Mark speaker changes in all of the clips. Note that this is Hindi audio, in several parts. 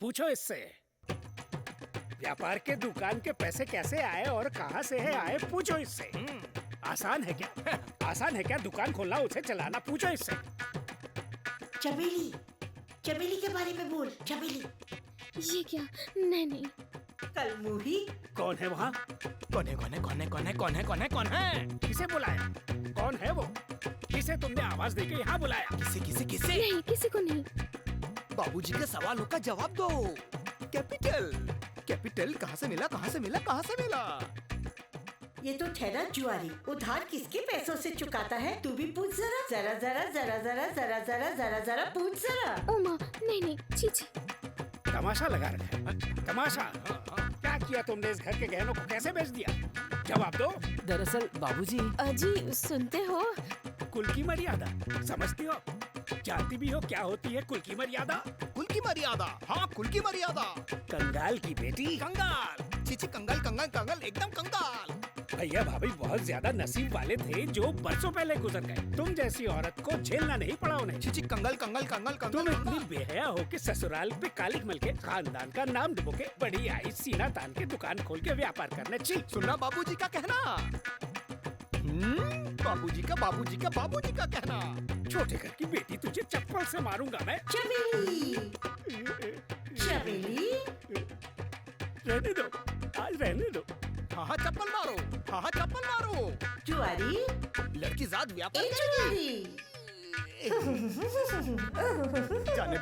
Speaker 1: पूछो इससे। व्यापार के दुकान के पैसे कैसे आए और कहाँ से है आए, पूछो इससे। आसान है क्या? आसान है क्या दुकान खोलना, उसे चलाना? पूछो इससे।
Speaker 2: चमेली, चमेली के बारे में बोल। चमेली।
Speaker 3: ये क्या? नहीं नहीं।
Speaker 2: कल मुही।
Speaker 1: कौन है वहाँ?
Speaker 4: कौन है कौन है कौन है कौन है कौन है कौन है कौन है?
Speaker 1: किसे बुलाया? कौन है वो? किसे तुमने आवाज देके यहाँ बुलाया?
Speaker 4: किसे किसे किसे?
Speaker 3: नहीं, किसी को नहीं।
Speaker 4: बाबूजी के सवालों का जवाब दो। कैपिटल, कैपिटल कहाँ से मिला, कहाँ से मिला, कहाँ से मिला?
Speaker 2: ये तो ठहरा जुआरी, उधार किसके पैसों से चुकाता है? तू भी पूछ जरा। जरा जरा जरा जरा जरा जरा जरा जरा पूछ जरा।
Speaker 3: ओ माँ, नहीं नहीं, चीची।
Speaker 1: तमाशा लगा रखा है, तमाशा। क्या किया तुमने? इस घर के गहनों को कैसे बेच दिया? जवाब दो।
Speaker 4: दरअसल बाबूजी।
Speaker 3: अजी, सुनते हो?
Speaker 1: कुल की मर्यादा समझती हो? जानती भी हो क्या होती है कुल की मर्यादा?
Speaker 4: कुल की मर्यादा? हाँ, कुल की मर्यादा।
Speaker 1: कंगाल की बेटी।
Speaker 4: कंगाल, चीची कंगाल कंगाल कंगाल, एकदम कंगाल।
Speaker 1: भैया भाभी बहुत ज्यादा नसीब वाले थे जो बरसों पहले गुजर गए। तुम जैसी औरत को झेलना नहीं पड़ा उन्हें।
Speaker 4: चीची कंगाल कंगाल कंगाल कंगाल।
Speaker 1: तुम इतनी बेहया हो कि ससुराल पे कालिक मल के खानदान का नाम डुबो के बड़ी आई सीना तान के दुकान खोल के व्यापार करने ची।
Speaker 4: सुनना बाबूजी का कहना। बाबूजी का कहना।
Speaker 1: छोटे घर की बेटी, तुझे चप्पल से मारूंगा मैं।
Speaker 2: चमेली, चमेली।
Speaker 1: रहने दो, आज रहने दो।
Speaker 4: हाँ चप्पल मारो, हाँ चप्पल मारो।
Speaker 2: जुआरी,
Speaker 4: लड़की जात व्यापार
Speaker 2: ए जुआरी।
Speaker 4: जाने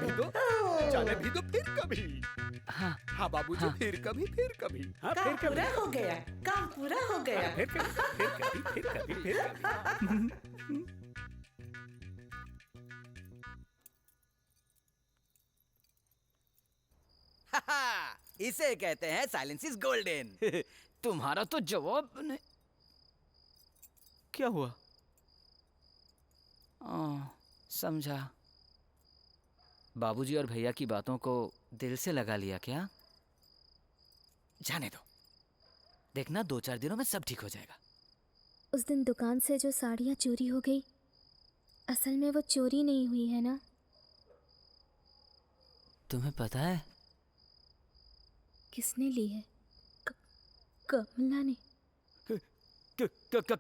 Speaker 4: भी दो फिर कभी। हाँ बाबूजी,
Speaker 1: हाँ।
Speaker 4: फिर कभी।
Speaker 1: हाँ
Speaker 2: काम
Speaker 1: फिर कभी,
Speaker 2: पूरा हो गया, काम पूरा हो गया।
Speaker 1: फिर कभी।
Speaker 5: इसे कहते हैं साइलेंस इज गोल्डन।
Speaker 4: तुम्हारा तो जवाब नहीं। क्या हुआ? समझा। बाबूजी और भैया की बातों को दिल से लगा लिया क्या? जाने दो, देखना 2-4 दिनों में सब ठीक हो जाएगा।
Speaker 3: उस दिन दुकान से जो साड़ियाँ चोरी हो गई, असल में वो चोरी नहीं हुई है ना?
Speaker 4: तुम्हें पता है
Speaker 3: किसने ली है? कमला ने।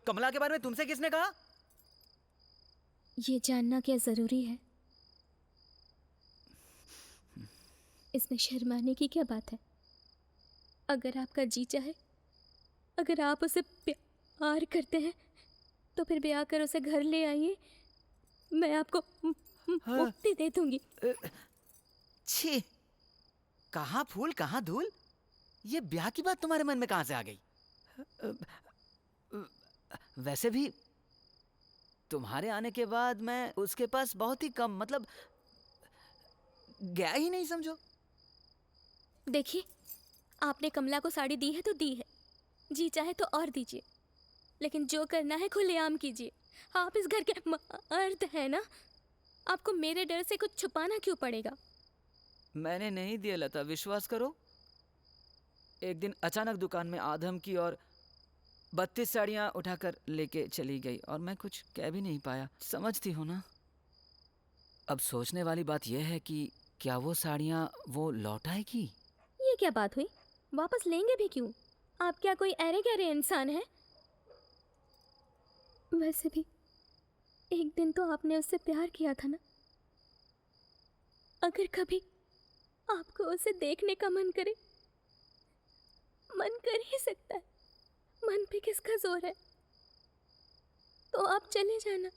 Speaker 5: कमला के बारे में तुमसे किसने कहा?
Speaker 3: ये जानना क्या जरूरी है? इसमें शर्माने की क्या बात है? अगर आपका जी चाहे, अगर आप उसे प्यार करते हैं तो फिर ब्याह कर उसे घर ले आइए, मैं आपको मुक्ति दे दूंगी।
Speaker 5: छी, कहाँ फूल कहाँ धूल? ये ब्याह की बात तुम्हारे मन में कहाँ से आ गई? वैसे भी तुम्हारे आने के बाद मैं उसके पास बहुत ही कम, मतलब गया ही नहीं समझो।
Speaker 3: देखिए, आपने कमला को साड़ी दी है तो दी है, जी चाहे तो और दीजिए, लेकिन जो करना है खुलेआम कीजिए। आप इस घर के मर्द हैं ना, आपको मेरे डर से कुछ छुपाना क्यों पड़ेगा?
Speaker 5: मैंने नहीं दिया लता, विश्वास करो। एक दिन अचानक दुकान में आधम की और 32 साड़ियाँ उठाकर लेके चली गई और मैं कुछ कह भी नहीं पाया। समझती हो ना? अब सोचने वाली बात यह है कि क्या वो साड़ियाँ वो लौट आएगी?
Speaker 3: ये क्या बात हुई? वापस लेंगे भी क्यों? आप क्या कोई ऐरे गहरे इंसान हैं? वैसे भी एक दिन तो आपने उससे प्यार किया था ना। अगर कभी आपको उसे देखने का मन करे, मन कर ही सकता है, मन पे किसका जोर है? तो आप चले जाना,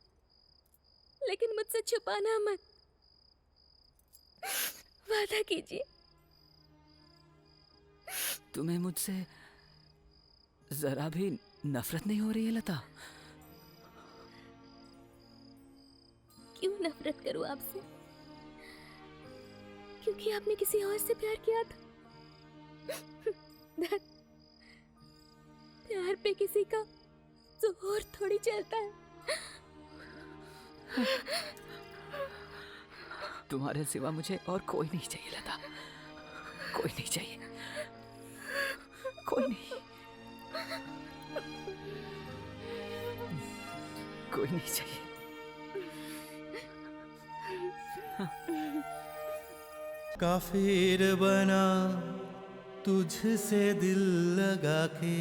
Speaker 3: लेकिन मुझसे छुपाना मत। वादा कीजिए।
Speaker 5: तुम्हें मुझसे जरा भी नफरत नहीं हो रही है लता?
Speaker 3: क्यों नफरत करूं आपसे? क्योंकि आपने किसी और से प्यार किया था। प्यार पे किसी का जोर थोड़ी चलता है।
Speaker 5: तुम्हारे सिवा मुझे और कोई नहीं चाहिए लता, कोई नहीं चाहिए, कोई नहीं, कोई नहीं चाहिए।
Speaker 6: काफिर बना तुझसे दिल लगा के।